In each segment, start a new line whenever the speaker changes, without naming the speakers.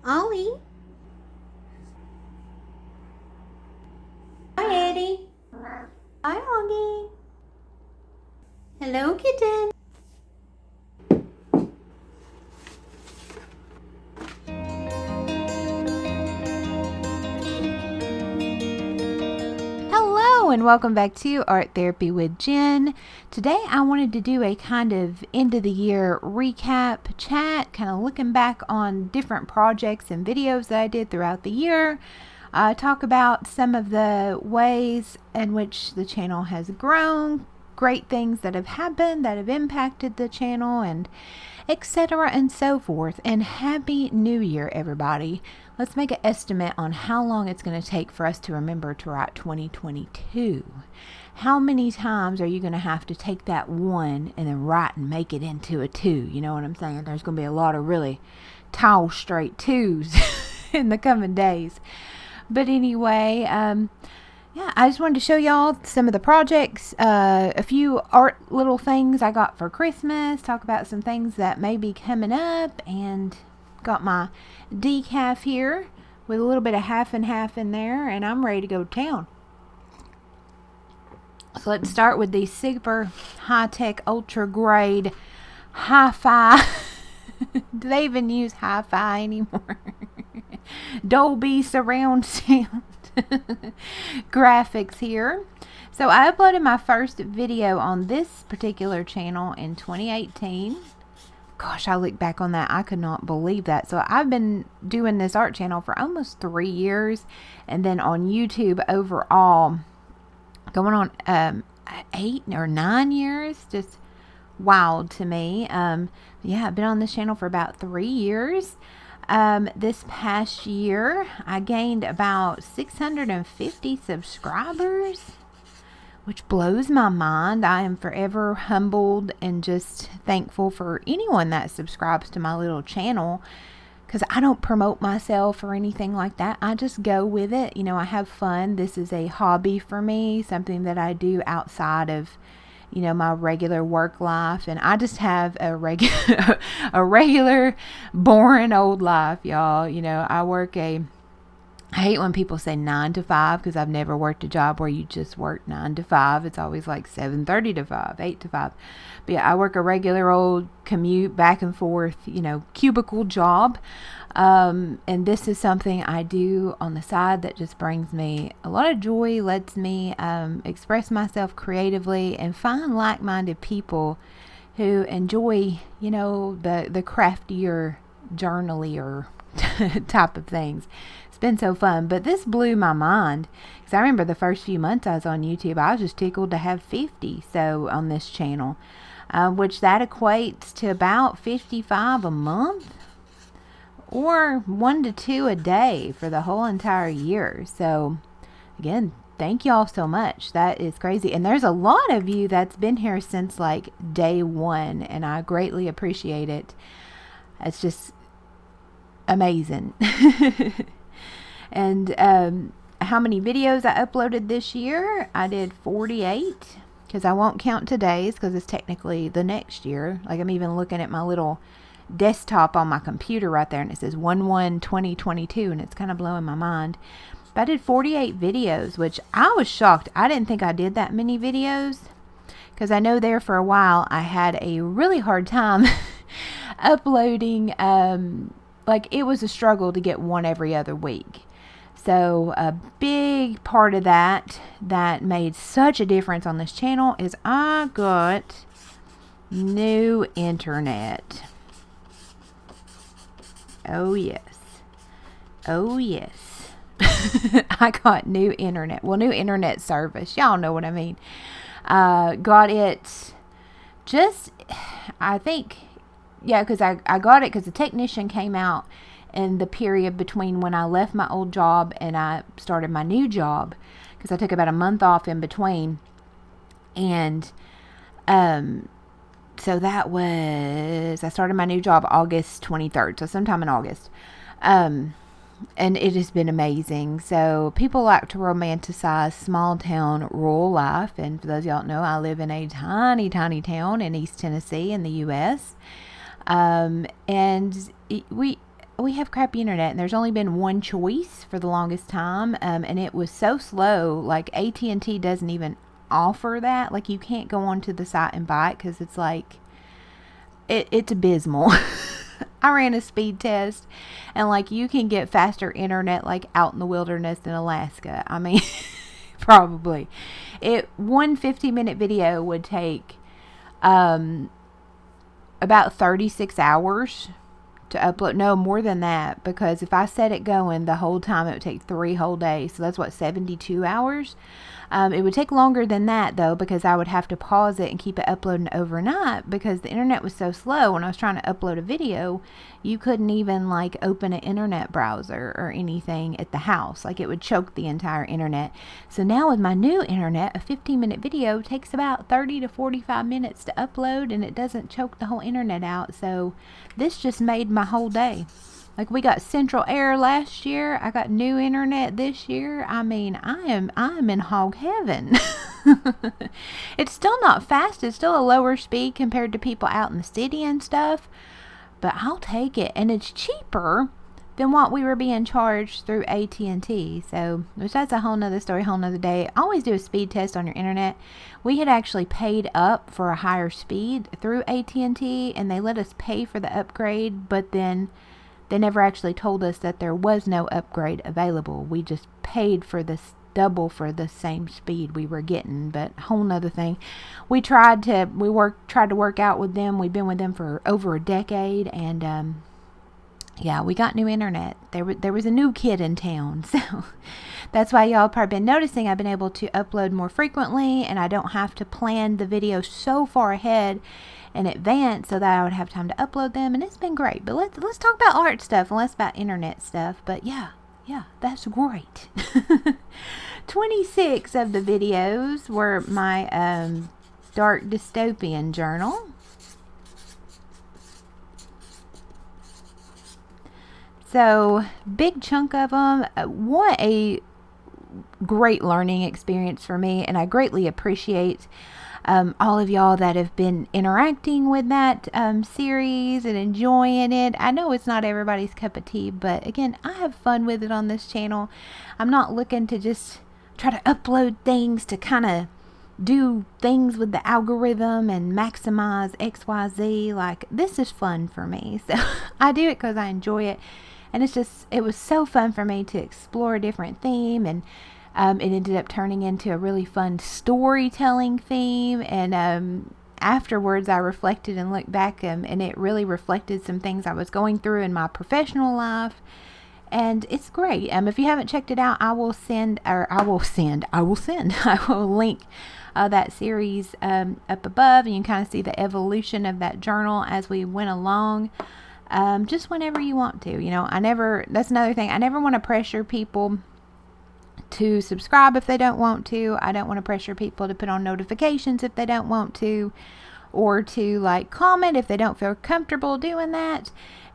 Ollie. Hi, Eddie. Hi, Augie. Hello, kitten.
Hello and welcome back to Art Therapy with Jen. Today I wanted to do a kind of end of the year recap chat, kind of looking back on different projects and videos that I did throughout the year. Talk about some of the ways in which the channel has grown, great things that have happened that have impacted the channel, and etc. and so forth. And Happy New Year, everybody. Let's make an estimate on how long it's going to take for us to remember to write 2022. How many times are you going to have to take that one and then write and make it into a two? You know what I'm saying? There's going to be a lot of really tall, straight twos in the coming days. But anyway, yeah, I just wanted to show y'all some of the projects, a few art little things I got for Christmas, talk about some things that may be coming up, and got my decaf here with a little bit of half and half in there, and I'm ready to go to town. So let's start with the super high-tech, ultra-grade hi-fi. Do they even use hi-fi anymore? Dolby surround sound graphics here. So I uploaded my first video on this particular channel in 2018. Gosh, I look back on that, I could not believe that. So I've been doing this art channel for almost 3 years, and then on YouTube overall going on 8 or 9 years. Just wild to me. Yeah, I've been on this channel for about 3 years. This past year, I gained about 650 subscribers, which blows my mind. I am forever humbled and just thankful for anyone that subscribes to my little channel, because I don't promote myself or anything like that. I just go with it. You know, I have fun. This is a hobby for me, something that I do outside of, you know, my regular work life. And I just have a regular boring old life, y'all. You know, I hate when people say 9 to 5, because I've never worked a job where you just work 9 to 5. It's always like 7:30 to 5, 8 to 5. But yeah, I work a regular old commute back and forth, you know, cubicle job. And this is something I do on the side that just brings me a lot of joy, lets me express myself creatively and find like-minded people who enjoy, you know, the craftier, journalier type of things. It's been so fun. But this blew my mind, because I remember the first few months I was on YouTube, I was just tickled to have 50 so on this channel, which that equates to about 55 a month, or 1 to 2 a day for the whole entire year. So again, thank y'all so much. That is crazy. And there's a lot of you that's been here since like day one, and I greatly appreciate it. It's just amazing. And how many videos I uploaded this year? I did 48, because I won't count today's, because it's technically the next year. Like, I'm even looking at my little desktop on my computer right there, and it says 1/1/2022, and it's kind of blowing my mind. But I did 48 videos, which I was shocked. I didn't think I did that many videos, because I know there for a while I had a really hard time uploading. Like, it was a struggle to get one every other week. So a big part of that made such a difference on this channel is I got new internet. Oh yes. Oh yes. I got new internet. Well, new internet service. Y'all know what I mean. Got it just, I think, yeah, because I got it because the technician came out in the period between when I left my old job and I started my new job, because I took about a month off in between. And so that was, I started my new job August 23rd, so sometime in August. And it has been amazing. So people like to romanticize small town rural life, and for those of y'all that know, I live in a tiny town in East Tennessee in the U.S. And we we have crappy internet, and there's only been one choice for the longest time, and it was so slow. Like AT&T doesn't even offer that. Like you can't go onto the site and buy it because it's like it's abysmal. I ran a speed test, and like you can get faster internet like out in the wilderness in Alaska. I mean, probably. One 15-minute video would take about 36 hours to upload. No, more than that, because if I set it going the whole time, it would take 3 whole days. So that's what, 72 hours. It would take longer than that though, because I would have to pause it and keep it uploading overnight because the internet was so slow. When I was trying to upload a video, you couldn't even like open an internet browser or anything at the house. Like it would choke the entire internet. So now with my new internet, a 15-minute video takes about 30 to 45 minutes to upload, and it doesn't choke the whole internet out. So this just made my whole day. Like we got central air last year. I got new internet this year. I mean, I am in hog heaven. It's still not fast. It's still a lower speed compared to people out in the city and stuff. But I'll take it. And it's cheaper than what we were being charged through AT&T. So, which that's a whole nother story, whole nother day. Always do a speed test on your internet. We had actually paid up for a higher speed through AT&T, and they let us pay for the upgrade, but then they never actually told us that there was no upgrade available. We just paid for this double for the same speed we were getting. But whole nother thing. We tried to work out with them. We've been with them for over a decade, and yeah, we got new internet. There was a new kid in town, so that's why y'all probably been noticing I've been able to upload more frequently, and I don't have to plan the videos so far ahead in advance so that I would have time to upload them, and it's been great. But let's talk about art stuff and less about internet stuff. But yeah, that's great. 26 of the videos were my dark dystopian journal. So big chunk of them. What a great learning experience for me, and I greatly appreciate all of y'all that have been interacting with that series and enjoying it. I know it's not everybody's cup of tea, but again, I have fun with it on this channel. I'm not looking to just try to upload things to kind of do things with the algorithm and maximize XYZ. Like, this is fun for me, so I do it because I enjoy it, and it was so fun for me to explore a different theme, and it ended up turning into a really fun storytelling theme. And afterwards I reflected and looked back, and it really reflected some things I was going through in my professional life, and it's great. If you haven't checked it out, I will link that series up above, and you can kind of see the evolution of that journal as we went along. Just whenever you want to, that's another thing. I never want to pressure people to subscribe if they don't want to. I don't want to pressure people to put on notifications if they don't want to, or to like comment if they don't feel comfortable doing that.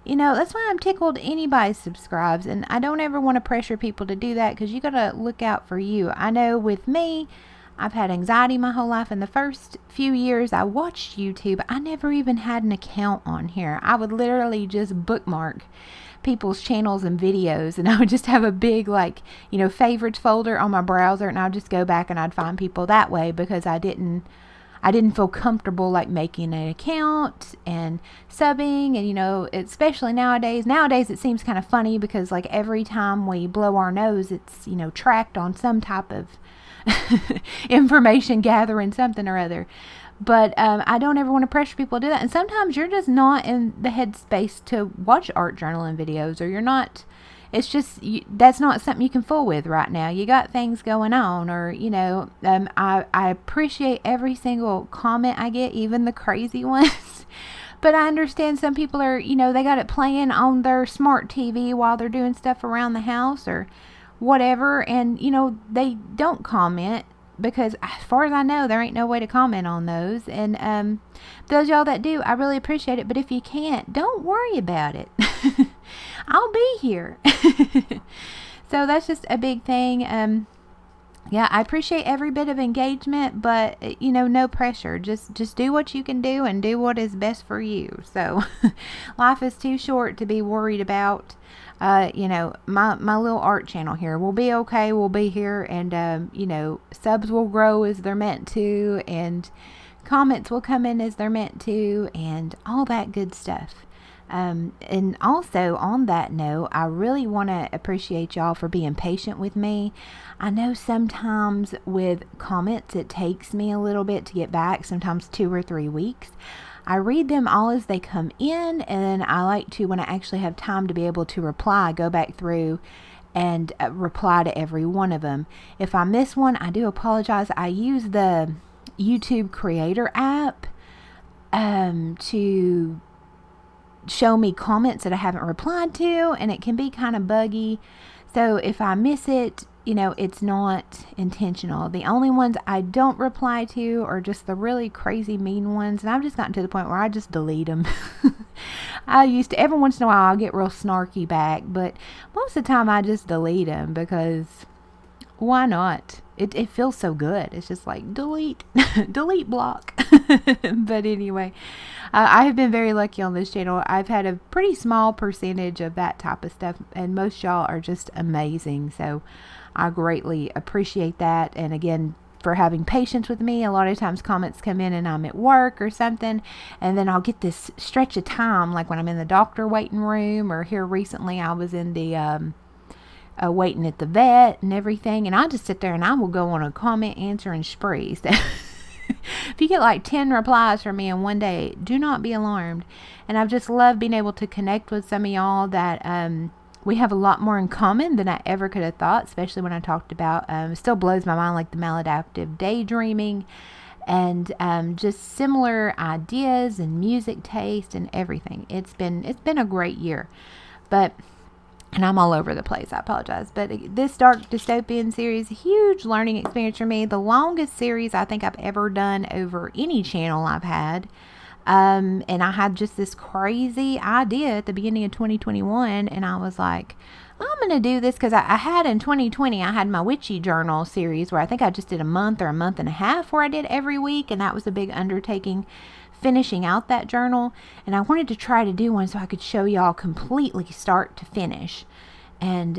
That's why I'm tickled anybody subscribes, and I don't ever want to pressure people to do that, because you got to look out for you. I know with me, I've had anxiety my whole life. In the first few years I watched YouTube, I never even had an account on here. I would literally just bookmark people's channels and videos, and I would just have a big favorites folder on my browser, and I'd just go back and I'd find people that way, because I didn't feel comfortable like making an account and subbing. And especially nowadays it seems kind of funny, because like every time we blow our nose, it's tracked on some type of information gathering something or other. But I don't ever want to pressure people to do that. And sometimes you're just not in the headspace to watch art journaling videos, or you're not. It's just that's not something you can fool with right now. You got things going on, or I appreciate every single comment I get, even the crazy ones. But I understand some people are they got it playing on their smart TV while they're doing stuff around the house or whatever, and they don't comment, because as far as I know, there ain't no way to comment on those. And those y'all that do, I really appreciate it. But if you can't, don't worry about it. I'll be here. So that's just a big thing. yeah, I appreciate every bit of engagement, but no pressure. Just do what you can do and do what is best for you. So life is too short to be worried about. My little art channel here will be okay. We'll be here, and subs will grow as they're meant to, and comments will come in as they're meant to, and all that good stuff. And also on that note, I really want to appreciate y'all for being patient with me. I know sometimes with comments it takes me a little bit to get back, sometimes 2 or 3 weeks. I read them all as they come in, and I like to, when I actually have time to be able to reply, go back through and reply to every one of them. If I miss one, I do apologize. I use the YouTube Creator app to show me comments that I haven't replied to, and it can be kind of buggy. So if I miss it, it's not intentional. The only ones I don't reply to are just the really crazy mean ones, and I've just gotten to the point where I just delete them. I used to, every once in a while I'll get real snarky back, but most of the time I just delete them because why not? It feels so good. It's just like delete, delete block. But anyway, I have been very lucky on this channel. I've had a pretty small percentage of that type of stuff, and most y'all are just amazing. So I greatly appreciate that. And again, for having patience with me. A lot of times comments come in and I'm at work or something, and then I'll get this stretch of time, like when I'm in the doctor waiting room, or here recently I was in the waiting at the vet and everything, and I just sit there and I will go on a comment answering spree. So if you get like 10 replies from me in one day, do not be alarmed. And I've just loved being able to connect with some of y'all that we have a lot more in common than I ever could have thought, especially when I talked about, it still blows my mind, like the maladaptive daydreaming, and just similar ideas and music taste and everything. It's been a great year. And I'm all over the place, I apologize. But this Dark Dystopian series, a huge learning experience for me. The longest series I think I've ever done over any channel I've had. And I had just this crazy idea at the beginning of 2021. And I was like, I'm going to do this because I had in 2020, I had my Witchy Journal series where I think I just did a month or a month and a half where I did every week. And that was a big undertaking, finishing out that journal. And I wanted to try to do one so I could show y'all completely start to finish. And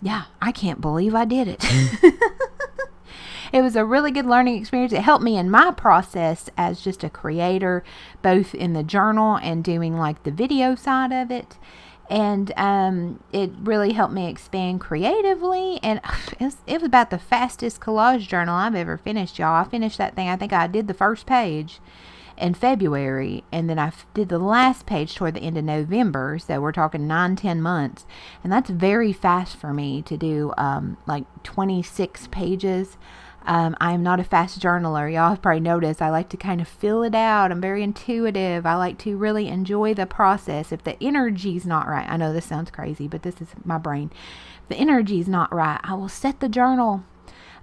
yeah, I can't believe I did it. It was a really good learning experience. It helped me in my process as just a creator, both in the journal and doing like the video side of it. And it really helped me expand creatively. And it was about the fastest collage journal I've ever finished, y'all. I finished that thing. I think I did the first page in February, and then I did the last page toward the end of November. So we're talking 9-10 months, and that's very fast for me to do like 26 pages. I am not a fast journaler. Y'all have probably noticed I like to kind of fill it out. I'm very intuitive. I like to really enjoy the process. If the energy's not right, I know this sounds crazy, but this is my brain. If the energy's not right, I will set the journal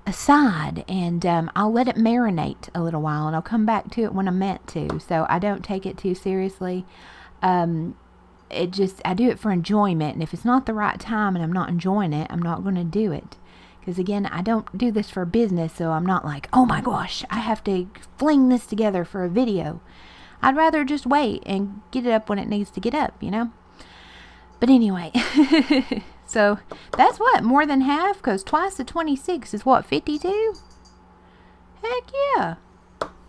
aside and I'll let it marinate a little while, and I'll come back to it when I'm meant to. So I don't take it too seriously. I do it for enjoyment, and if it's not the right time and I'm not enjoying it, I'm not going to do it. Because again, I don't do this for business, so I'm not like, oh my gosh, I have to fling this together for a video. I'd rather just wait and get it up when it needs to get up, But anyway, so that's what, more than half, because twice the 26 is what, 52? Heck yeah,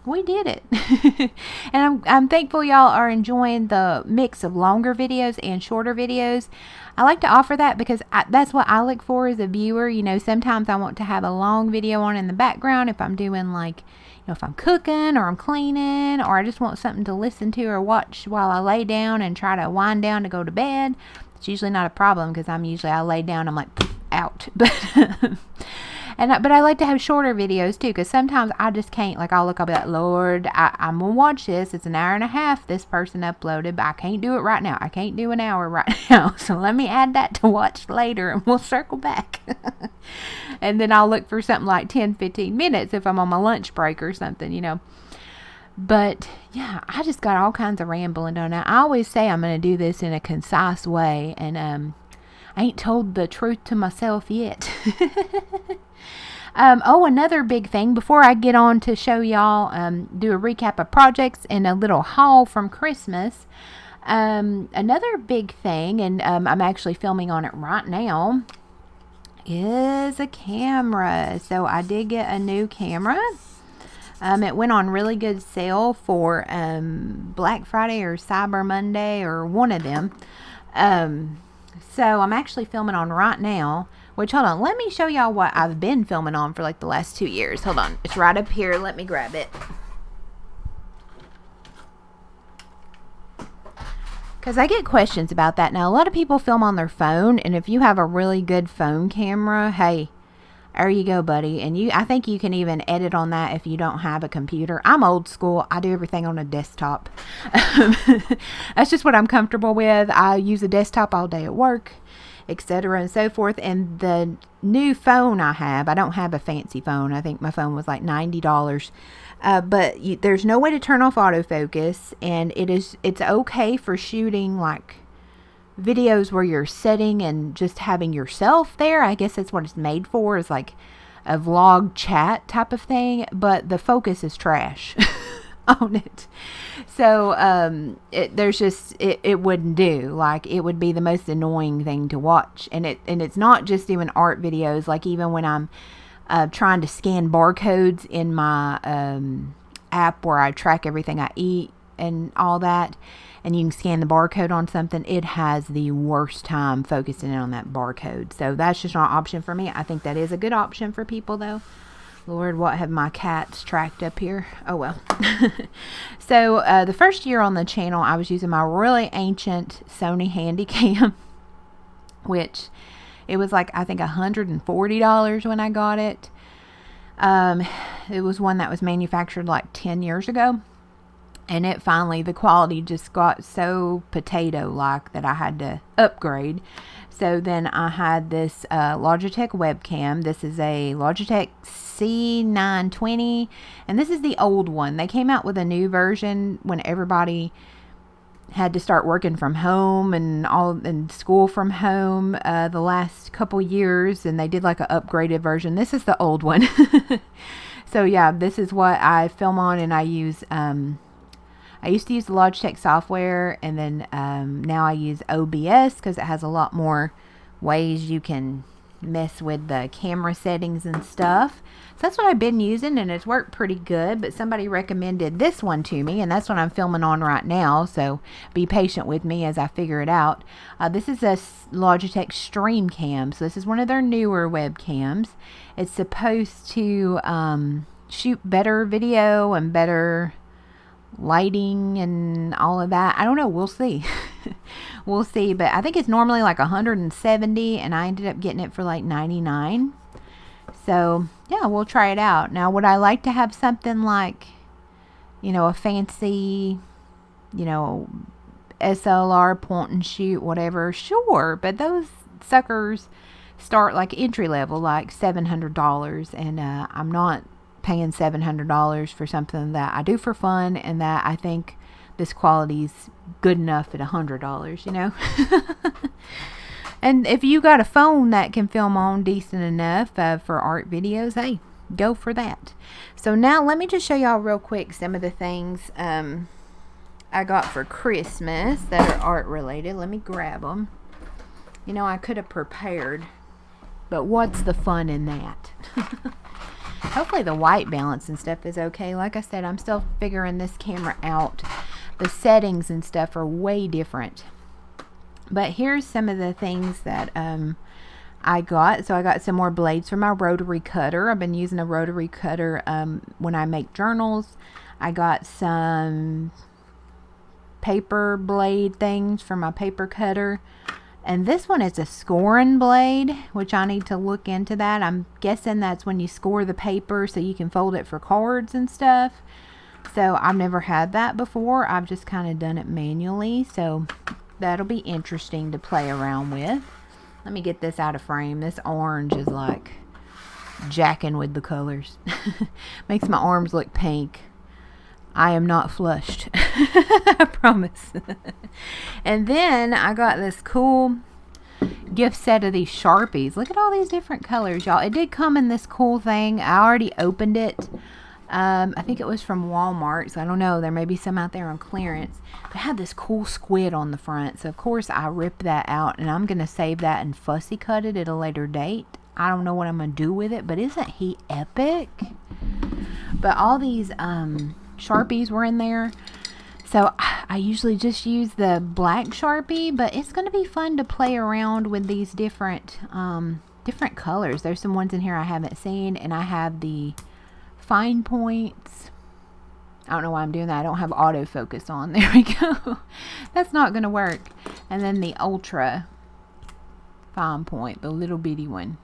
we did it. And I'm thankful y'all are enjoying the mix of longer videos and shorter videos. I like to offer that because that's what I look for as a viewer. Sometimes I want to have a long video on in the background if I'm doing like, if I'm cooking or I'm cleaning, or I just want something to listen to or watch while I lay down and try to wind down to go to bed. It's usually not a problem because I lay down, I'm like out. But I like to have shorter videos too, because sometimes I just can't, like I'll be like, Lord, I'm going to watch this. It's an hour and a half this person uploaded, but I can't do it right now. I can't do an hour right now. So let me add that to watch later and we'll circle back. And then I'll look for something like 10-15 minutes if I'm on my lunch break or something, But yeah, I just got all kinds of rambling on now. I always say I'm going to do this in a concise way, and I ain't told the truth to myself yet. Oh, another big thing before I get on to show y'all, do a recap of projects and a little haul from Christmas. Another big thing, and I'm actually filming on it right now, is a camera. So I did get a new camera. It went on really good sale for Black Friday or Cyber Monday or one of them. So I'm actually filming on right now, which, hold on, let me show y'all what I've been filming on for like the last 2 years. Hold on, it's right up here. Let me grab it. Because I get questions about that. Now, a lot of people film on their phone, and if you have a really good phone camera, hey, there you go, buddy. And I think you can even edit on that if you don't have a computer. I'm old school. I do everything on a desktop. That's just what I'm comfortable with. I use a desktop all day at work, etc. and so forth. And the new phone I have, I don't have a fancy phone. I think my phone was like $90. But there's no way to turn off autofocus, and it's okay for shooting like videos where you're sitting and just having yourself there. I guess that's what it's made for, is like a vlog chat type of thing, but the focus is trash on it. So it wouldn't do. Like, it would be the most annoying thing to watch, and it's not just doing art videos. Like, even when I'm trying to scan barcodes in my app where I track everything I eat and all that, and you can scan the barcode on something, it has the worst time focusing in on that barcode. So that's just not an option for me. I think that is a good option for people, though. Lord, what have my cats tracked up here? Oh, well. So the first year on the channel, I was using my really ancient Sony Handycam, which it was like, I think, $140 when I got it. It was one that was manufactured like 10 years ago. And it finally, the quality just got so potato-like that I had to upgrade. So then I had this Logitech webcam. This is a Logitech C920. And this is the old one. They came out with a new version when everybody had to start working from home and school from home the last couple years. And they did like an upgraded version. This is the old one. So yeah, this is what I film on, and I use... I used to use the Logitech software, and then now I use OBS because it has a lot more ways you can mess with the camera settings and stuff. So that's what I've been using, and it's worked pretty good. But somebody recommended this one to me, and that's what I'm filming on right now. So be patient with me as I figure it out. This is a Logitech Stream Cam. So this is one of their newer webcams. It's supposed to shoot better video and better lighting and all of that. I don't know, we'll see. We'll see, but I think it's normally like $170, and I ended up getting it for like $99. So yeah, we'll try it out. Now, would I like to have something like, you know, a fancy, you know, SLR point and shoot, whatever? Sure, but those suckers start like entry level, like $700, and I'm not paying $700 for something that I do for fun, and that I think this quality's good enough at $100, you know. And if you got a phone that can film on decent enough for art videos, hey, go for that. So now let me just show y'all real quick some of the things I got for Christmas that are art related. Let me grab them. You know, I could have prepared, but what's the fun in that? Hopefully the white balance and stuff is okay. Like I said, I'm still figuring this camera out. The settings and stuff are way different. But here's some of the things that I got. So I got some more blades for my rotary cutter. I've been using a rotary cutter when I make journals. I got some paper blade things for my paper cutter. And this one is a scoring blade, which I need to look into that. I'm guessing that's when you score the paper so you can fold it for cards and stuff. So I've never had that before. I've just kind of done it manually. So that'll be interesting to play around with. Let me get this out of frame. This orange is like jacking with the colors. Makes my arms look pink. I am not flushed. I promise. And then I got this cool, gift set of these Sharpies. Look at all these different colors, y'all. It did come in this cool thing. I already opened it. I think it was from Walmart, so I don't know. There may be some out there on clearance. But it had this cool squid on the front, so of course I ripped that out, and I'm going to save that and fussy cut it at a later date. I don't know what I'm going to do with it, but isn't he epic? But all these Sharpies were in there. So I usually just use the black Sharpie, but it's going to be fun to play around with these different colors. There's some ones in here I haven't seen, and I have the fine points. I don't know why I'm doing that. I don't have autofocus on. There we go. That's not going to work. And then the ultra fine point, the little bitty one.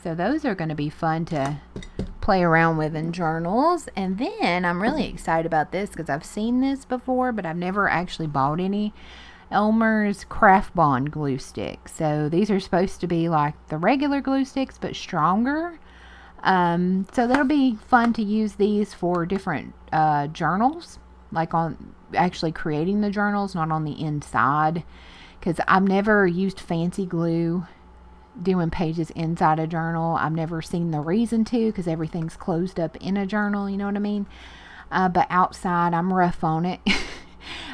So those are going to be fun to play around with in journals. And then I'm really excited about this because I've seen this before, but I've never actually bought any. Elmer's Craft Bond glue sticks. So these are supposed to be like the regular glue sticks, but stronger. So that'll be fun to use these for different journals, like on actually creating the journals, not on the inside, because I've never used fancy glue doing pages inside a journal. I've never seen the reason to, because everything's closed up in a journal, you know what I mean? But outside I'm rough on it.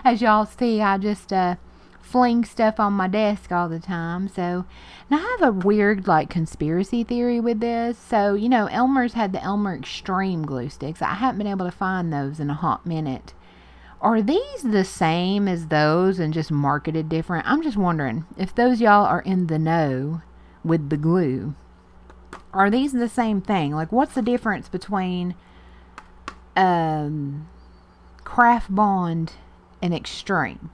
As y'all see, I just fling stuff on my desk all the time. So now I have a weird like conspiracy theory with this. So you know, Elmer's had the Elmer Extreme glue sticks. I haven't been able to find those in a hot minute. Are these the same as those and just marketed different? I'm just wondering if those y'all are in the know with the glue. Are these the same thing? Like, what's the difference between Craft Bond and Extreme?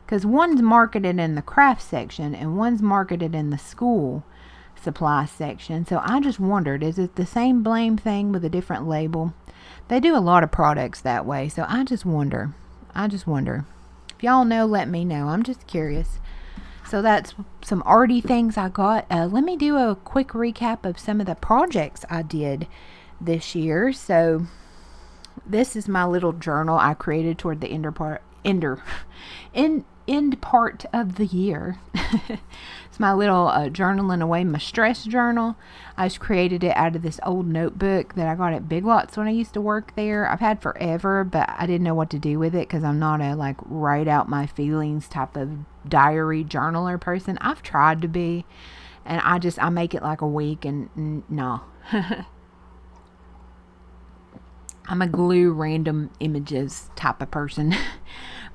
Because one's marketed in the craft section and one's marketed in the school supply section. So I just wondered, is it the same blame thing with a different label? They do a lot of products that way. So I just wonder. If y'all know, let me know. I'm just curious. So that's some arty things I got. Let me do a quick recap of some of the projects I did this year. So this is my little journal I created toward the end part of the year. It's my little journaling away my stress journal. I just created it out of this old notebook that I got at Big Lots when I used to work there. I've had forever, but I didn't know what to do with it because I'm not a like write out my feelings type of diary journaler person. I've tried to be, and I make it like a week, and no. I'm a glue random images type of person.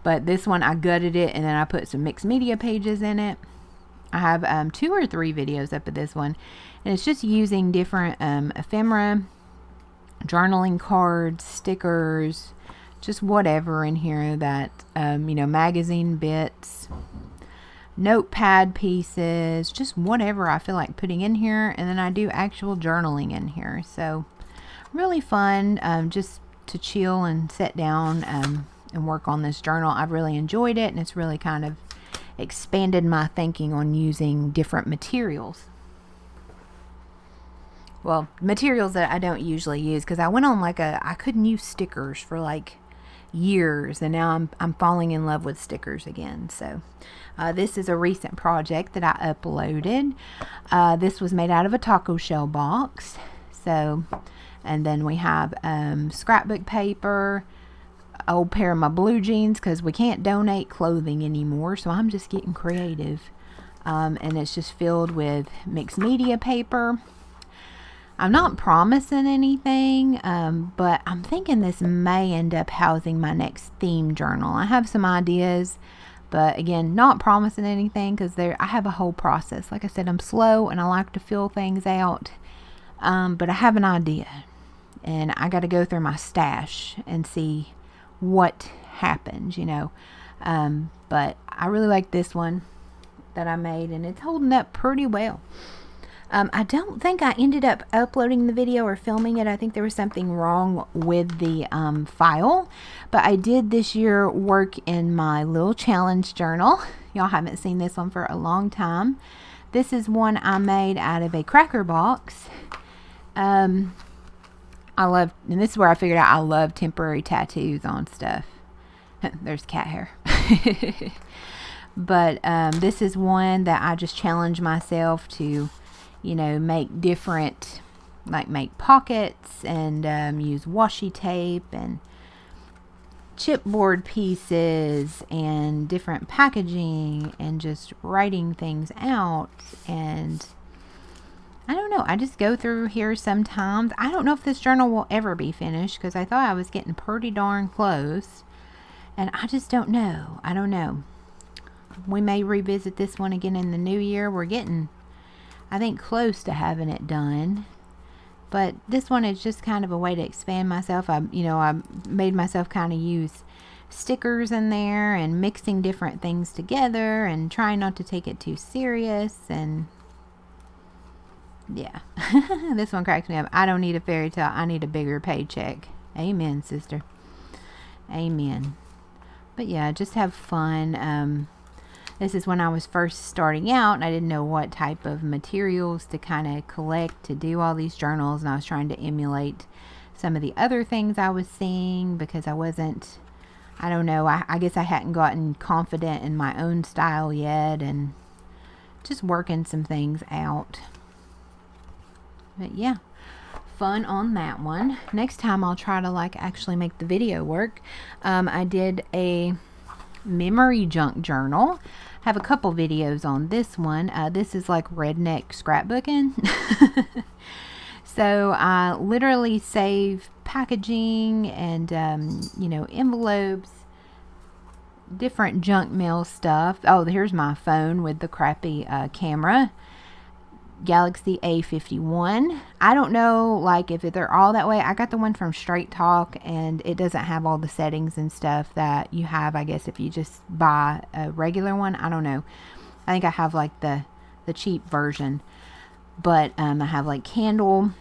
But this one, I gutted it, and then I put some mixed media pages in it. I have 2 or 3 videos up of this one, and it's just using different ephemera, journaling cards, stickers, just whatever in here that, magazine bits, notepad pieces, just whatever I feel like putting in here. And then I do actual journaling in here. So really fun, just to chill and sit down and work on this journal. I've really enjoyed it, and it's really kind of expanded my thinking on using different materials. Well, materials that I don't usually use, because I went on I couldn't use stickers for like years, and now I'm falling in love with stickers again. So this is a recent project that I uploaded. This was made out of a taco shell box. So, and then we have scrapbook paper, old pair of my blue jeans, because we can't donate clothing anymore, so I'm just getting creative. And it's just filled with mixed media paper. I'm not promising anything, but I'm thinking this may end up housing my next theme journal. I have some ideas, but again, not promising anything, because I have a whole process. Like I said, I'm slow and I like to fill things out, but I have an idea, and I got to go through my stash and see what happens, but I really like this one that I made, and it's holding up pretty well. I don't think I ended up uploading the video or filming it. I think there was something wrong with the file, but I did this year work in my little challenge journal. Y'all haven't seen this one for a long time. This is one I made out of a cracker box. And this is where I figured out I love temporary tattoos on stuff. There's cat hair. But this is one that I just challenge myself to, you know, make different, like make pockets and use washi tape and chipboard pieces and different packaging and just writing things out. And I don't know, I just go through here sometimes. I don't know if this journal will ever be finished because I thought I was getting pretty darn close, and I just don't know. I don't know. We may revisit this one again in the new year. We're getting, I think, close to having it done. But this one is just kind of a way to expand myself. I made myself kind of use stickers in there and mixing different things together and trying not to take it too serious. And yeah, this one cracks me up. I don't need a fairy tale. I need a bigger paycheck. Amen, sister. Amen. But yeah, just have fun. This is when I was first starting out and I didn't know what type of materials to kind of collect to do all these journals, and I was trying to emulate some of the other things I was seeing because I wasn't, I don't know, I guess I hadn't gotten confident in my own style yet, and just working some things out. But yeah, fun on that one. Next time I'll try to like actually make the video work. I did a memory junk journal. Have a couple videos on this one. This is like redneck scrapbooking. So I literally save packaging and envelopes, different junk mail stuff. Oh, here's my phone with the crappy camera, Galaxy A51. I don't know like if they're all that way. I got the one from Straight Talk, and it doesn't have all the settings and stuff that you have, I guess, if you just buy a regular one. I don't know. I think I have like the cheap version. But I have like candle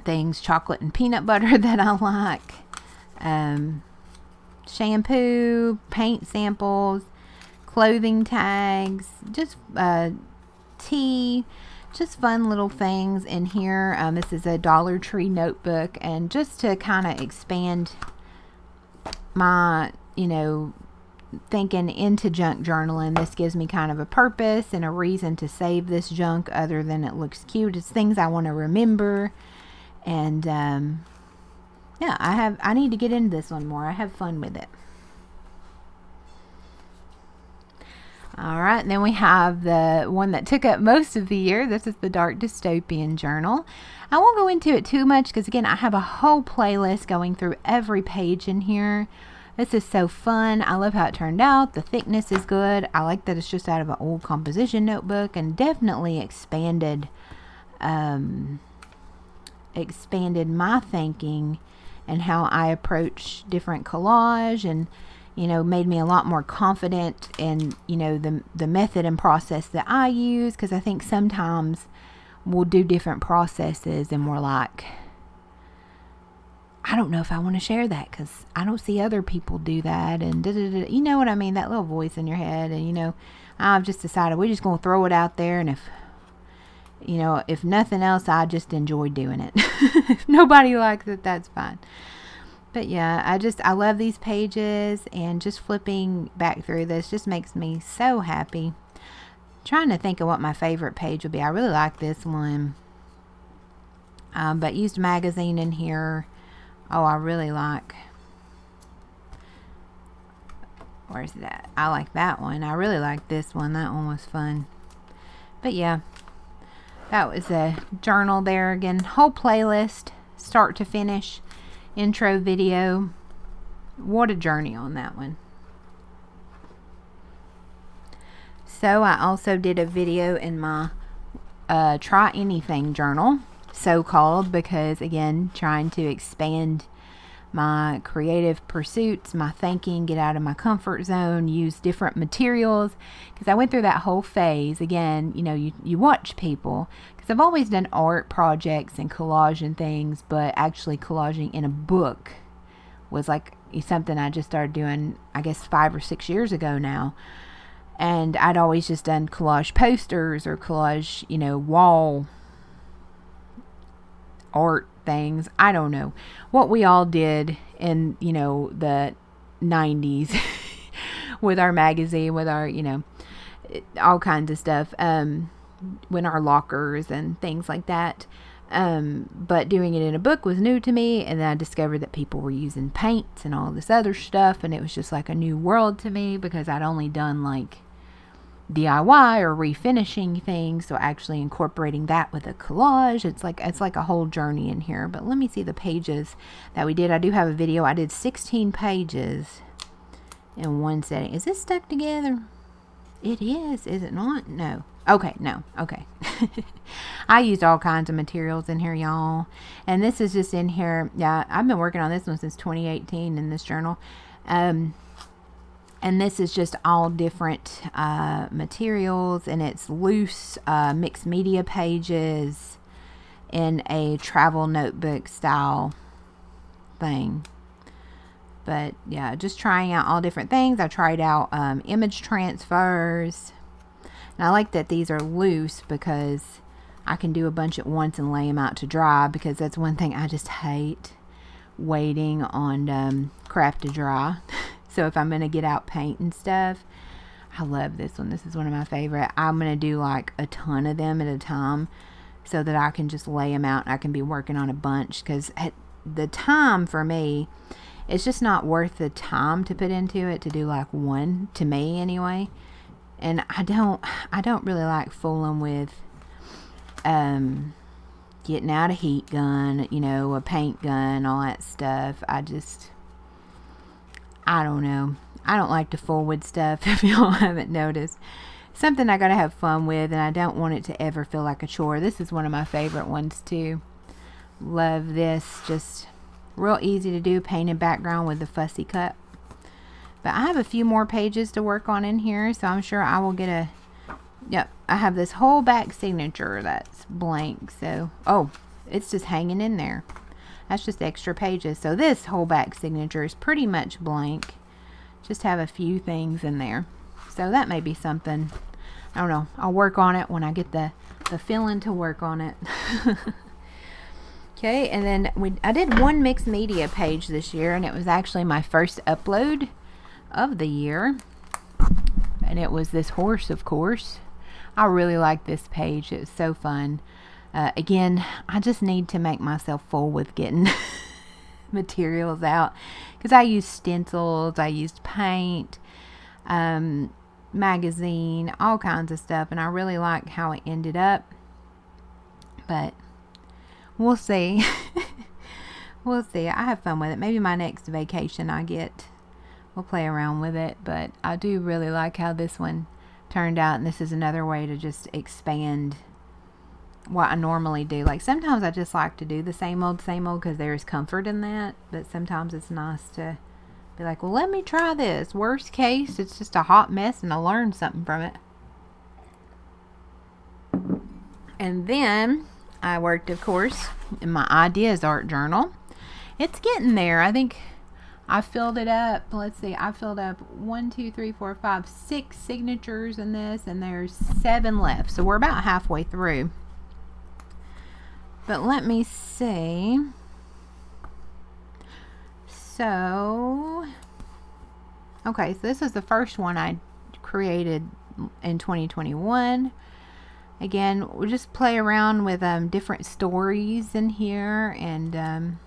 things, chocolate and peanut butter that I like, shampoo, paint samples, clothing tags, just tea, just fun little things in here. This is a Dollar Tree notebook, and just to kind of expand my, thinking into junk journaling, this gives me kind of a purpose and a reason to save this junk other than it looks cute. It's things I want to remember. And yeah, I need to get into this one more. I have fun with it. Alright, then we have the one that took up most of the year. This is the Dark Dystopian Journal. I won't go into it too much because, again, I have a whole playlist going through every page in here. This is so fun. I love how it turned out. The thickness is good. I like that it's just out of an old composition notebook, and definitely expanded my thinking and how I approach different collage, and made me a lot more confident in the method and process that I use, because I think sometimes we'll do different processes and we're like, I don't know if I want to share that because I don't see other people do that, and you know what I mean, that little voice in your head. And I've just decided we're just going to throw it out there, and if nothing else, I just enjoy doing it. If nobody likes it, that's fine. But yeah, I love these pages, and just flipping back through this just makes me so happy. Trying to think of what my favorite page would be. I really like this one. But used magazine in here. Oh, I really like. Where's that? I like that one. I really like this one. That one was fun. But yeah, that was a journal there. Again, whole playlist, start to finish. Intro video. What a journey on that one. So I also did a video in my Try Anything journal, so called, because again, trying to expand my creative pursuits, my thinking, get out of my comfort zone, use different materials, because I went through that whole phase. Again, you watch people, because I've always done art projects and collage and things, but actually collaging in a book was like something I just started doing, I guess 5 or 6 years ago now. And I'd always just done collage posters or collage, wall art things. I don't know what we all did in the 90s with our magazine, with our, all kinds of stuff, with our lockers and things like that. But doing it in a book was new to me, and then I discovered that people were using paints and all this other stuff, and it was just like a new world to me because I'd only done like DIY or refinishing things. So actually incorporating that with a collage, it's like a whole journey in here. But let me see the pages that we did. I do have a video. I did 16 pages in one setting. Is this stuck together? It is it not? No. Okay, no. Okay. I used all kinds of materials in here, y'all. And this is just in here. Yeah, I've been working on this one since 2018 in this journal. And this is just all different materials, and it's loose mixed media pages in a travel notebook style thing. But yeah, just trying out all different things. I tried out image transfers. And I like that these are loose because I can do a bunch at once and lay them out to dry, because that's one thing I just hate, waiting on crap to dry. So if I'm going to get out paint and stuff, I love this one. This is one of my favorite. I'm going to do like a ton of them at a time so that I can just lay them out and I can be working on a bunch, because at the time for me, it's just not worth the time to put into it to do like one, to me anyway. And I don't really like fooling with getting out a heat gun, a paint gun, all that stuff. I don't know. I don't like to fool with stuff, if y'all haven't noticed. Something I gotta have fun with, and I don't want it to ever feel like a chore. This is one of my favorite ones too. Love this. Just real easy to do, painted background with the fussy cut. But I have a few more pages to work on in here, so I'm sure I will get yep, I have this whole back signature that's blank. So, oh, it's just hanging in there. That's just extra pages. So this whole back signature is pretty much blank. Just have a few things in there. So that may be something. I don't know. I'll work on it when I get the feeling to work on it. Okay, and then I did one mixed media page this year, and it was actually my first upload of the year. And it was this horse, of course. I really like this page. It was so fun. Again, I just need to make myself full with getting materials out, because I used stencils, I used paint, magazine, all kinds of stuff, and I really like how it ended up. But we'll see. We'll see. I have fun with it. Maybe my next vacation we'll play around with it. But I do really like how this one turned out, and this is another way to just expand what I normally do. Like sometimes I just like to do the same old because there's comfort in that, but sometimes it's nice to be like, well, let me try this. Worst case, it's just a hot mess and I learned something from it. And then I worked, of course, in my ideas art journal. It's getting there. I think I filled it up. Let's see. I filled up 6 signatures in this, and there's 7 left. So we're about halfway through. But let me see. So, okay, so this is the first one I created in 2021. Again, we'll just play around with different stories in here, and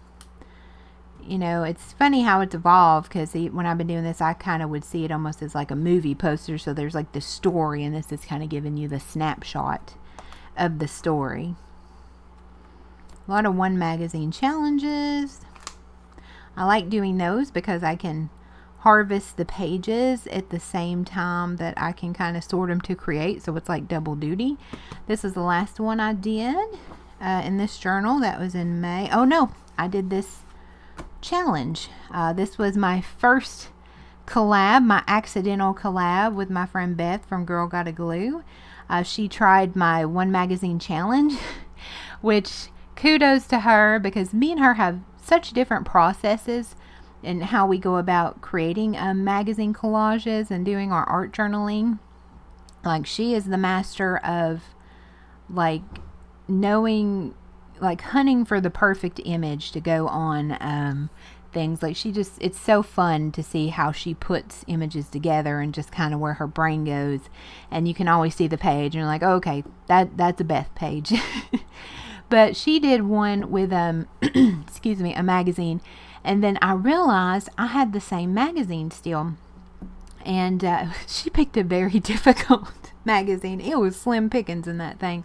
it's funny how it's evolved, because when I've been doing this, I kind of would see it almost as like a movie poster. So there's like the story, and this is kind of giving you the snapshot of the story. A lot of one magazine challenges. I like doing those because I can harvest the pages at the same time that I can kind of sort them to create. So it's like double duty. This is the last one I did in this journal. That was in May. Oh no, I did this challenge. This was my first collab, my accidental collab with my friend Beth from Girl Gotta Glue. She tried my one magazine challenge, which kudos to her, because me and her have such different processes in how we go about creating magazine collages and doing our art journaling. Like, she is the master of like knowing, like hunting for the perfect image to go on things. Like it's so fun to see how she puts images together and just kind of where her brain goes. And you can always see the page and you're like, oh, okay, that's a Beth page. But she did one with, excuse me, a magazine. And then I realized I had the same magazine still. And she picked a very difficult magazine. It was slim pickings in that thing.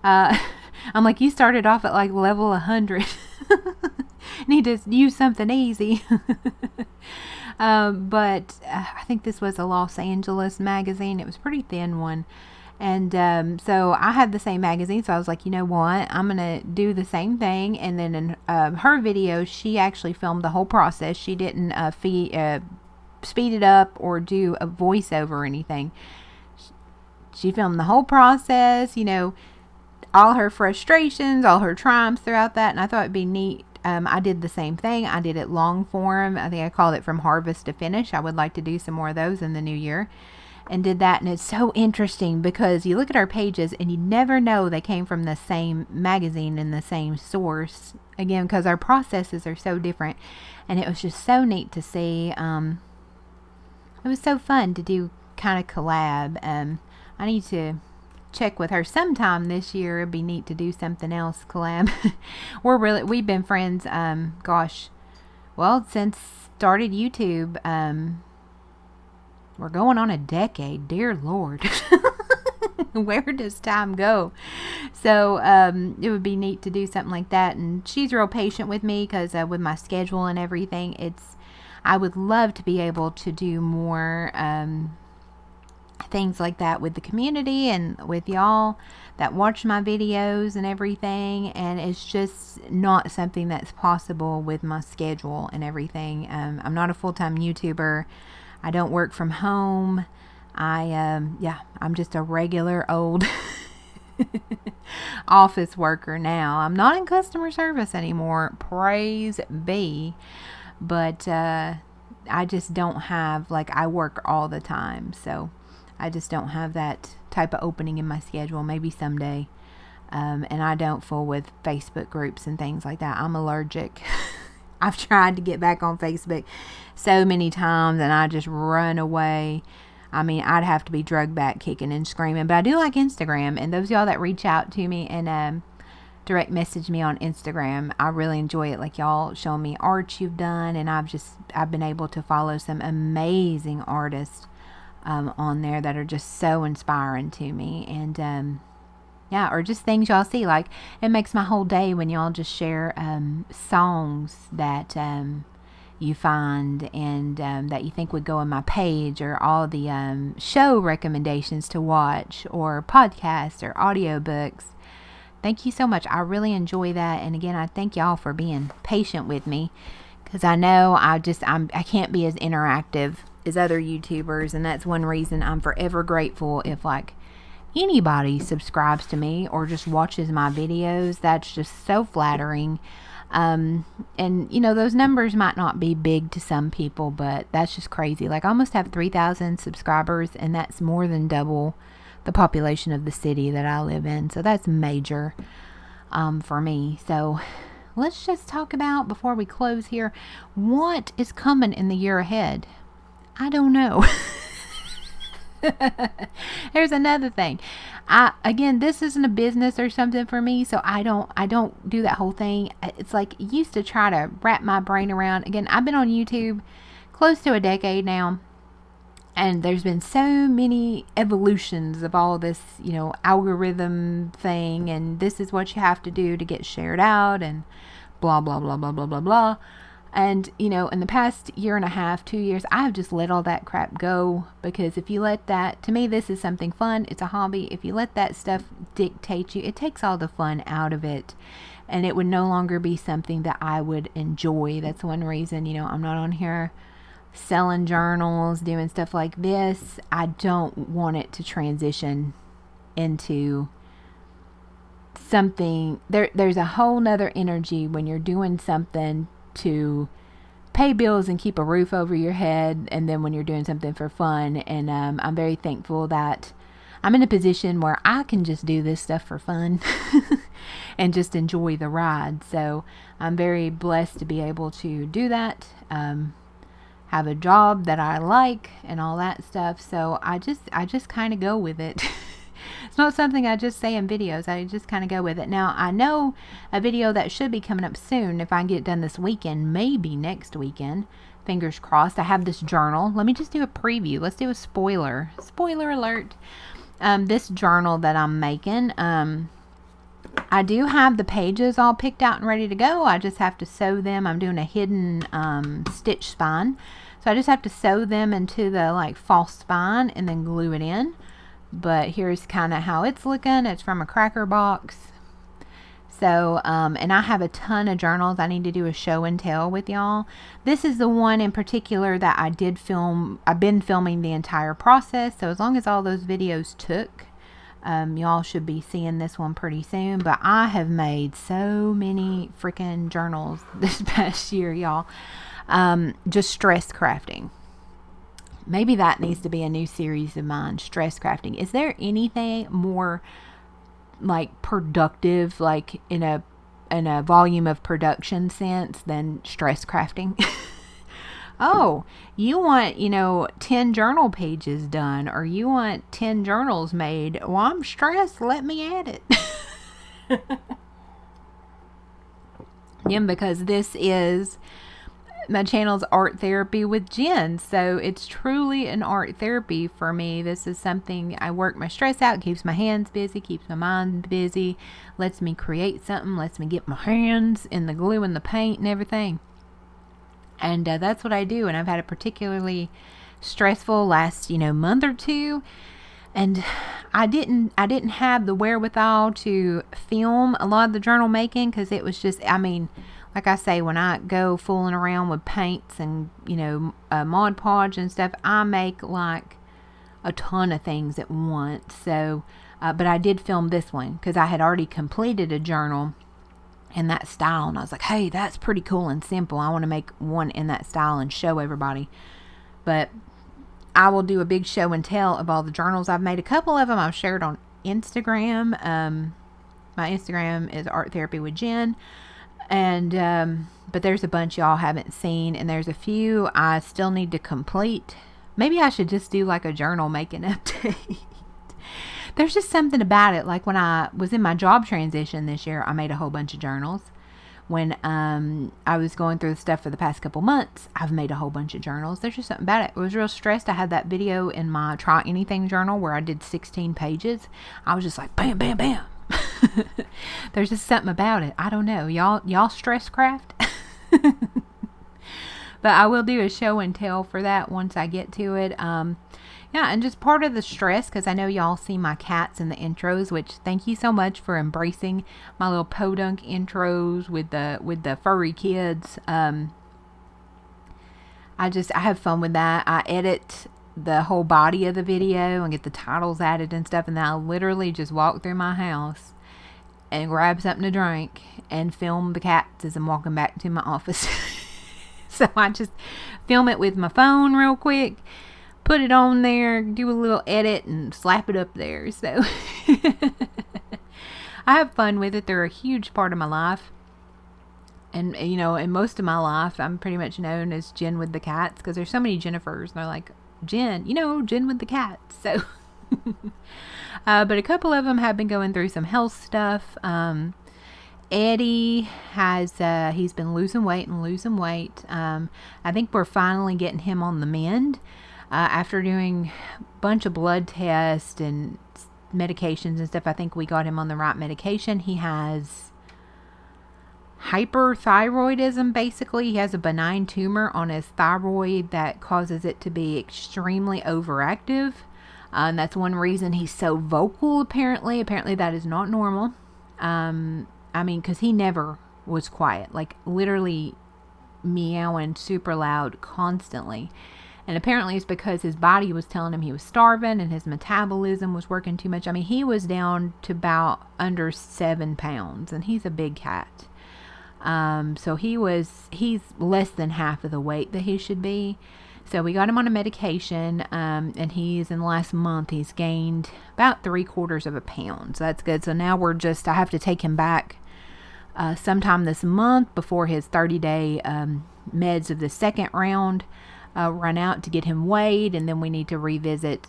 I'm like, you started off at like level 100. Need to use something easy. But I think this was a Los Angeles magazine. It was a pretty thin one. And so I had the same magazine, so I was like, you know what, I'm going to do the same thing. And then in her video, she actually filmed the whole process. She didn't speed it up or do a voiceover or anything. She filmed the whole process, you know, all her frustrations, all her triumphs throughout that, and I thought it'd be neat. I did the same thing. I did it long form. I think I called it From Harvest to Finish. I would like to do some more of those in the new year. And did that, and it's so interesting because you look at our pages and you never know they came from the same magazine and the same source, again because our processes are so different. And it was just so neat to see. It was so fun to do kind of collab. I need to check with her sometime this year. It'd be neat to do something else collab. We've been friends since started YouTube. We're going on a decade, dear Lord. Where does time go? So it would be neat to do something like that. And she's real patient with me because with my schedule and everything, I would love to be able to do more things like that with the community and with y'all that watch my videos and everything. And it's just not something that's possible with my schedule and everything. I'm not a full-time YouTuber. I don't work from home. I'm just a regular old office worker now. I'm not in customer service anymore. Praise be. But I just don't have, I work all the time. So I just don't have that type of opening in my schedule. Maybe someday. And I don't fool with Facebook groups and things like that. I'm allergic. I've tried to get back on Facebook so many times and I just run away. I mean, I'd have to be drugged back kicking and screaming. But I do like Instagram. And those of y'all that reach out to me and direct message me on Instagram, I really enjoy it. Like y'all showing me art you've done. And I've been able to follow some amazing artists on there that are just so inspiring to me. And or just things y'all see. Like, it makes my whole day when y'all just share songs that you find and that you think would go on my page, or all the show recommendations to watch, or podcasts or audiobooks. Thank you so much. I really enjoy that. And again, I thank y'all for being patient with me, because I know I can't be as interactive as other YouTubers, and that's one reason I'm forever grateful if anybody subscribes to me or just watches my videos. That's just so flattering. And those numbers might not be big to some people, but that's just crazy. I almost have 3,000 subscribers, and that's more than double the population of the city that I live in. So that's major for me. So let's just talk about, before we close here, what is coming in the year ahead. I don't know. There's another thing. Again, this isn't a business or something for me, so I don't do that whole thing. It's used to try to wrap my brain around. Again, I've been on YouTube close to a decade now, and there's been so many evolutions of all this, algorithm thing, and this is what you have to do to get shared out, and blah blah blah blah blah blah blah. And, in the past year and a half, 2 years, I've just let all that crap go, because if you let that, to me, this is something fun. It's a hobby. If you let that stuff dictate you, it takes all the fun out of it, and it would no longer be something that I would enjoy. That's one reason, I'm not on here selling journals, doing stuff like this. I don't want it to transition into something. There's a whole nother energy when you're doing something to pay bills and keep a roof over your head, and then when you're doing something for fun. And I'm very thankful that I'm in a position where I can just do this stuff for fun. and just enjoy the ride. So I'm very blessed to be able to do that. Have a job that I like and all that stuff. So I just kind of go with it. It's not something I just say in videos. I just kind of go with it. Now, I know a video that should be coming up soon, if I can get it done this weekend, maybe next weekend. Fingers crossed. I have this journal. Let me just do a preview. Let's do a spoiler. Spoiler alert. This journal that I'm making, I do have the pages all picked out and ready to go. I just have to sew them. I'm doing a hidden stitch spine. So I just have to sew them into the like false spine and then glue it in. But here's kind of how it's looking. It's from a cracker box. So, and I have a ton of journals. I need to do a show and tell with y'all. This is the one in particular that I did film. I've been filming the entire process. So as long as all those videos took, y'all should be seeing this one pretty soon. But I have made so many freaking journals this past year, y'all. Just stress crafting. Maybe that needs to be a new series of mine, stress crafting. Is there anything more like productive, like in a volume of production sense than stress crafting? Oh, you want, 10 journal pages done, or you want 10 journals made. Well, I'm stressed. Let me add it. Yeah, because this is my channel's art therapy with Jenn, so it's truly an art therapy for me. This is something I work my stress out, keeps my hands busy, keeps my mind busy, lets me create something, lets me get my hands in the glue and the paint and everything. And that's what I do. And I've had a particularly stressful last month or two, and I didn't have the wherewithal to film a lot of the journal making, because it was just, like I say, when I go fooling around with paints and, Mod Podge and stuff, I make like a ton of things at once. So, but I did film this one because I had already completed a journal in that style. And I was like, hey, that's pretty cool and simple. I want to make one in that style and show everybody. But I will do a big show and tell of all the journals I've made. A couple of them I've shared on Instagram. My Instagram is Art Therapy with Jenn. And, but there's a bunch y'all haven't seen, and there's a few I still need to complete. Maybe I should just do like a journal making update. There's just something about it. Like when I was in my job transition this year, I made a whole bunch of journals. When, I was going through the stuff for the past couple months, I've made a whole bunch of journals. There's just something about it. I was real stressed. I had that video in my Try Anything journal where I did 16 pages. I was just like, bam, bam, bam. There's just something about it. I don't know. Y'all stress craft? But I will do a show and tell for that once I get to it. Yeah, and just part of the stress, because I know y'all see my cats in the intros, which thank you so much for embracing my little podunk intros with the furry kids. I have fun with that. I edit the whole body of the video and get the titles added and stuff, and then I literally just walk through my house and grab something to drink and film the cats as I'm walking back to my office. So I just film it with my phone real quick, put it on there, do a little edit, and slap it up there. So I have fun with it. They're a huge part of my life. And, in most of my life, I'm pretty much known as Jenn with the Cats, because there's so many Jennifers, and they're like, Jenn, Jenn with the Cats. So, but a couple of them have been going through some health stuff. Eddie has, he's been losing weight. I think we're finally getting him on the mend. After doing a bunch of blood tests and medications and stuff, I think we got him on the right medication. He has hyperthyroidism, basically. He has a benign tumor on his thyroid that causes it to be extremely overactive. And that's one reason he's so vocal, apparently. Apparently that is not normal. Because he never was quiet. Like, literally meowing super loud constantly. And apparently it's because his body was telling him he was starving and his metabolism was working too much. He was down to about under 7 pounds, and he's a big cat. So he's less than half of the weight that he should be. So we got him on a medication, and in the last month, he's gained about 3/4 of a pound. So that's good. So now I have to take him back sometime this month before his 30-day meds of the second round run out to get him weighed, and then we need to revisit.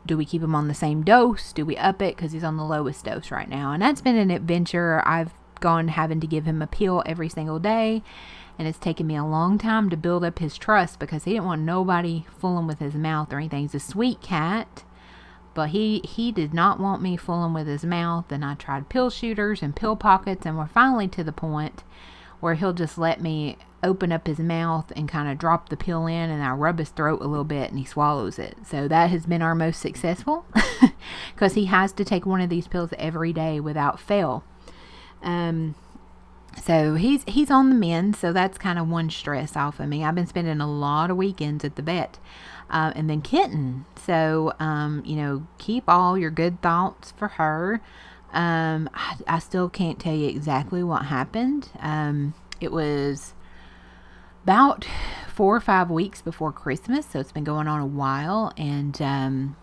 Do we keep him on the same dose? Do we up it? Because he's on the lowest dose right now. And that's been an adventure. I've gone having to give him a pill every single day. And it's taken me a long time to build up his trust because he didn't want nobody fooling with his mouth or anything. He's a sweet cat. But he did not want me fooling with his mouth. And I tried pill shooters and pill pockets. And we're finally to the point where he'll just let me open up his mouth and kind of drop the pill in, and I rub his throat a little bit and he swallows it. So that has been our most successful because he has to take one of these pills every day without fail. So he's on the mend, so that's kind of one stress off of me. I've been spending a lot of weekends at the vet. And then Kitten. So, keep all your good thoughts for her. I still can't tell you exactly what happened. It was about 4 or 5 weeks before Christmas, so it's been going on a while, and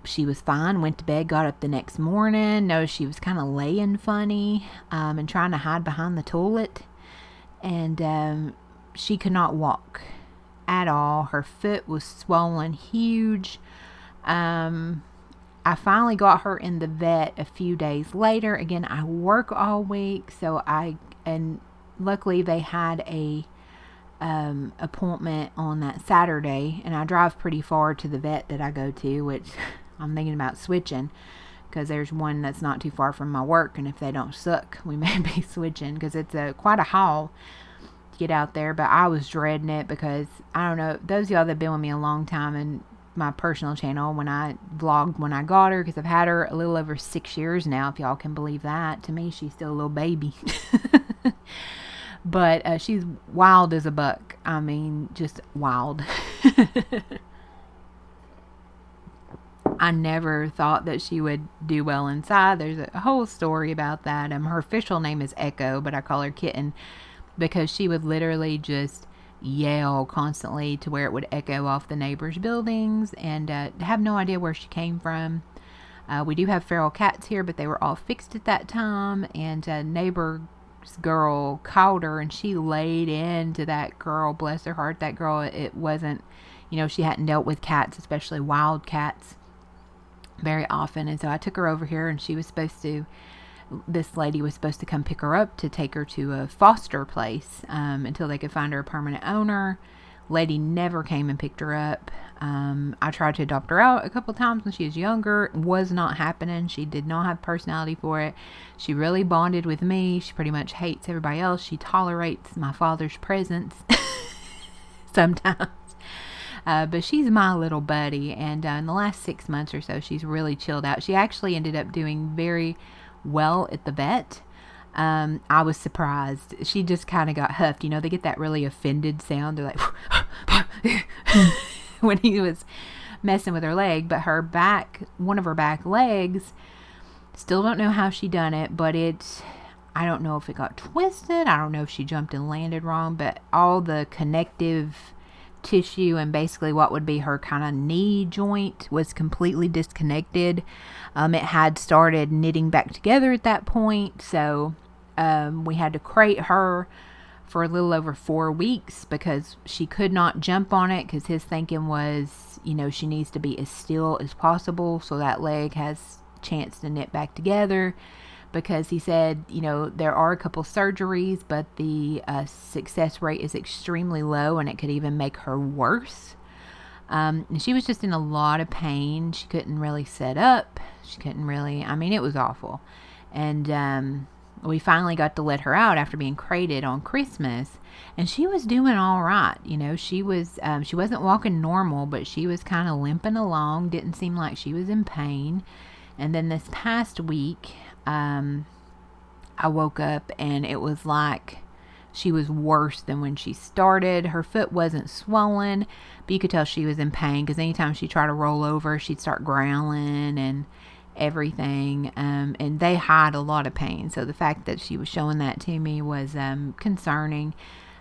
she was fine, went to bed, got up the next morning, noticed she was kind of laying funny, and trying to hide behind the toilet, and she could not walk at all. Her foot was swollen huge. I finally got her in the vet a few days later. Again, I work all week, and luckily they had a appointment on that Saturday, and I drive pretty far to the vet that I go to, which I'm thinking about switching because there's one that's not too far from my work, and if they don't suck, we may be switching because it's quite a haul to get out there. But I was dreading it because, I don't know, those of y'all that have been with me a long time and my personal channel, when I vlogged when I got her, because I've had her a little over 6 years now, if y'all can believe that. To me, she's still a little baby. But she's wild as a buck. I mean, just wild. I never thought that she would do well inside. There's a whole story about that. Her official name is Echo, but I call her Kitten because she would literally just yell constantly to where it would echo off the neighbors' buildings, and have no idea where she came from. We do have feral cats here, but they were all fixed at that time, and neighbor's girl called her, and she laid into that girl. Bless her heart. That girl, it wasn't, she hadn't dealt with cats, especially wild cats, very often. And so I took her over here, and this lady was supposed to come pick her up to take her to a foster place until they could find her a permanent owner. Lady never came and picked her up. I tried to adopt her out a couple times when she was younger. It was not happening. She did not have personality for it. She really bonded with me. She pretty much hates everybody else. She tolerates my father's presence sometimes. But she's my little buddy. And in the last 6 months or so, she's really chilled out. She actually ended up doing very well at the vet. I was surprised. She just kind of got huffed. They get that really offended sound. They're like, when he was messing with her leg. But one of her back legs, still don't know how she done it, but I don't know if it got twisted. I don't know if she jumped and landed wrong, but all the connective tissue and basically what would be her kind of knee joint was completely disconnected. It had started knitting back together at that point, so we had to crate her for a little over 4 weeks because she could not jump on it, because his thinking was, she needs to be as still as possible so that leg has a chance to knit back together, because he said, there are a couple surgeries, but the success rate is extremely low, and it could even make her worse. And she was just in a lot of pain. She couldn't really sit up. It was awful. And we finally got to let her out after being crated on Christmas, and she was doing all right. She wasn't walking normal, but she was kind of limping along. Didn't seem like she was in pain. And then this past week, I woke up and it was like she was worse than when she started. Her foot wasn't swollen, but you could tell she was in pain, because anytime she tried to roll over, she'd start growling and everything. And they hide a lot of pain. So the fact that she was showing that to me was concerning.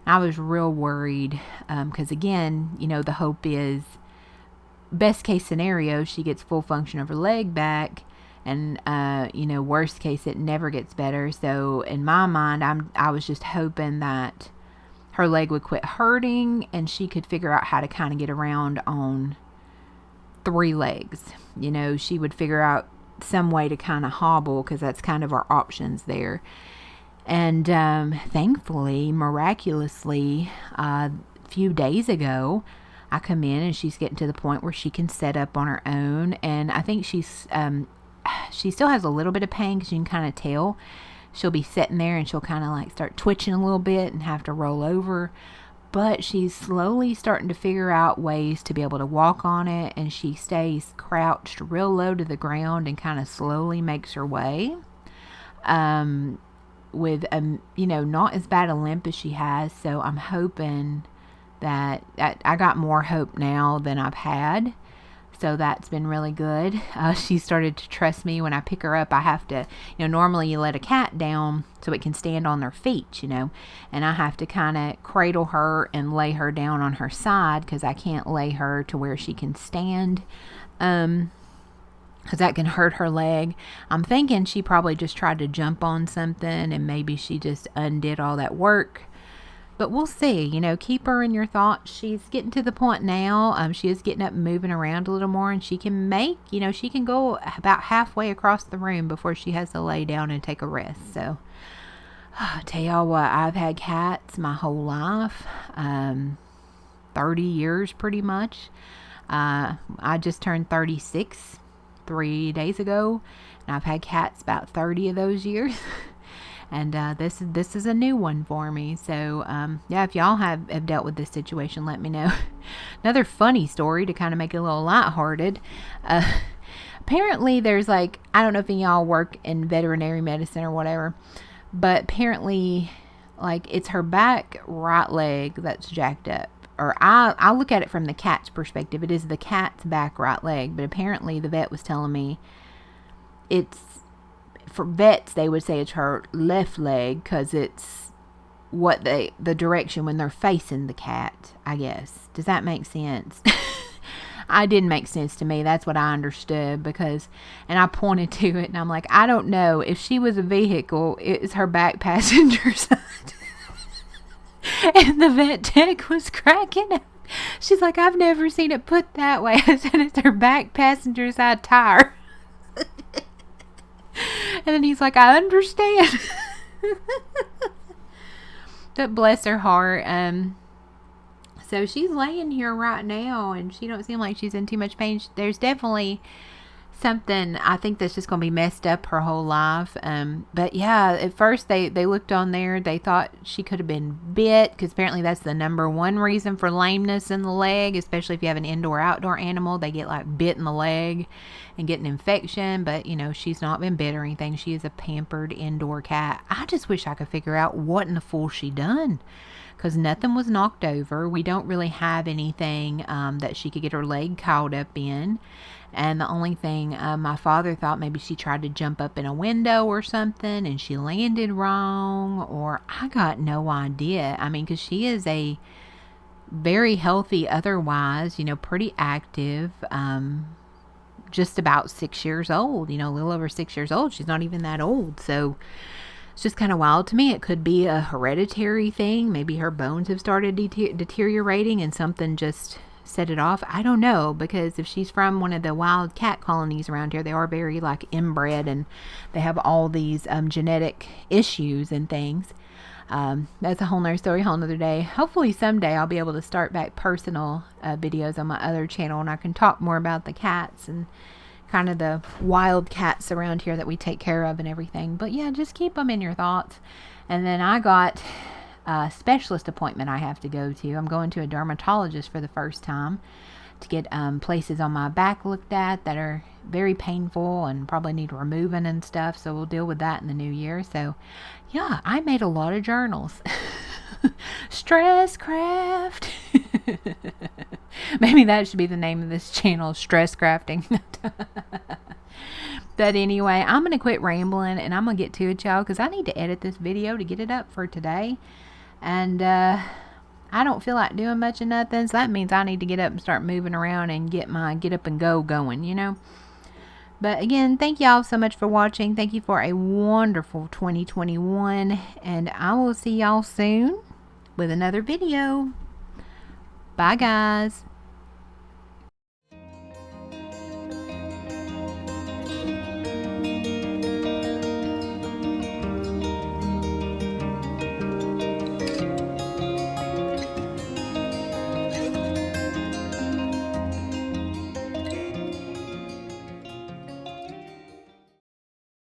I was real worried because, again, the hope is, best case scenario, she gets full function of her leg back, And, you know, worst case, it never gets better. So in my mind, I was just hoping that her leg would quit hurting and she could figure out how to kind of get around on 3 legs. You know, she would figure out some way to kind of hobble, because that's kind of our options there. And thankfully, miraculously, a few days ago, I come in and she's getting to the point where she can set up on her own. And I think she still has a little bit of pain, because you can kind of tell. She'll be sitting there and she'll kind of like start twitching a little bit and have to roll over. But she's slowly starting to figure out ways to be able to walk on it, and she stays crouched real low to the ground and kind of slowly makes her way. With you know, not as bad a limp as she has. So I'm hoping that I got more hope now than I've had. So that's been really good. She started to trust me. When I pick her up, I have to, you know, normally you let a cat down so it can stand on their feet, you know, and I have to kind of cradle her and lay her down on her side, because I can't lay her to where she can stand, because that can hurt her leg. I'm thinking she probably just tried to jump on something and maybe she just undid all that work. But we'll see, you know, keep her in your thoughts. She's getting to the point now. She is getting up and moving around a little more, and she can make, you know, she can go about halfway across the room before she has to lay down and take a rest. So, I tell y'all what, I've had cats my whole life, 30 years pretty much. I just turned 36 3 days ago, and I've had cats about 30 of those years. And this is a new one for me. So, yeah, if y'all have dealt with this situation, let me know. Another funny story to kind of make it a little lighthearted. Apparently, there's like, I don't know if any of y'all work in veterinary medicine or whatever, but apparently, like, it's her back right leg that's jacked up. Or I look at it from the cat's perspective. It is the cat's back right leg. But apparently, the vet was telling me it's, for vets, they would say it's her left leg, because it's the direction when they're facing the cat, I guess. Does that make sense? I didn't make sense to me. That's what I understood, and I pointed to it and I'm like, I don't know. If she was a vehicle, it's her back passenger side. And the vet tech was cracking up. She's like, I've never seen it put that way. I said, it's her back passenger side tire. And then he's like, I understand. But bless her heart. So she's laying here right now, and she don't seem like she's in too much pain. There's definitely something, I think, that's just going to be messed up her whole life. But yeah, at first they looked on there. They thought she could have been bit, because apparently that's the number one reason for lameness in the leg, especially if you have an indoor-outdoor animal. They get like bit in the leg and get an infection. But, you know, she's not been bit or anything. She is a pampered indoor cat. I just wish I could figure out what in the fool she done, because nothing was knocked over. We don't really have anything that she could get her leg caught up in. And the only thing, my father thought maybe she tried to jump up in a window or something and she landed wrong, or I got no idea. I mean, because she is a very healthy otherwise, you know, pretty active, just about 6 years old, you know, a little over 6 years old. She's not even that old. So it's just kind of wild to me. It could be a hereditary thing. Maybe her bones have started deteriorating and something just set it off. I don't know, because if she's from one of the wild cat colonies around here, they are very like inbred, and they have all these genetic issues and things. That's a whole nother story, whole nother day. Hopefully someday I'll be able to start back personal videos on my other channel, and I can talk more about the cats and kind of the wild cats around here that we take care of and everything. But yeah, just keep them in your thoughts. And then I got a specialist appointment I have to go to. I'm going to a dermatologist for the first time to get places on my back looked at that are very painful and probably need removing and stuff. So we'll deal with that in the new year. So yeah, I made a lot of journals. Stress craft. Maybe that should be the name of this channel, Stress Crafting. But anyway, I'm going to quit rambling and I'm going to get to it, y'all, because I need to edit this video to get it up for today. And I don't feel like doing much of nothing, so that means I need to get up and start moving around and get my get up and go going, you know. But again, thank y'all so much for watching. Thank you for a wonderful 2021. And I will see y'all soon with another video. Bye, guys.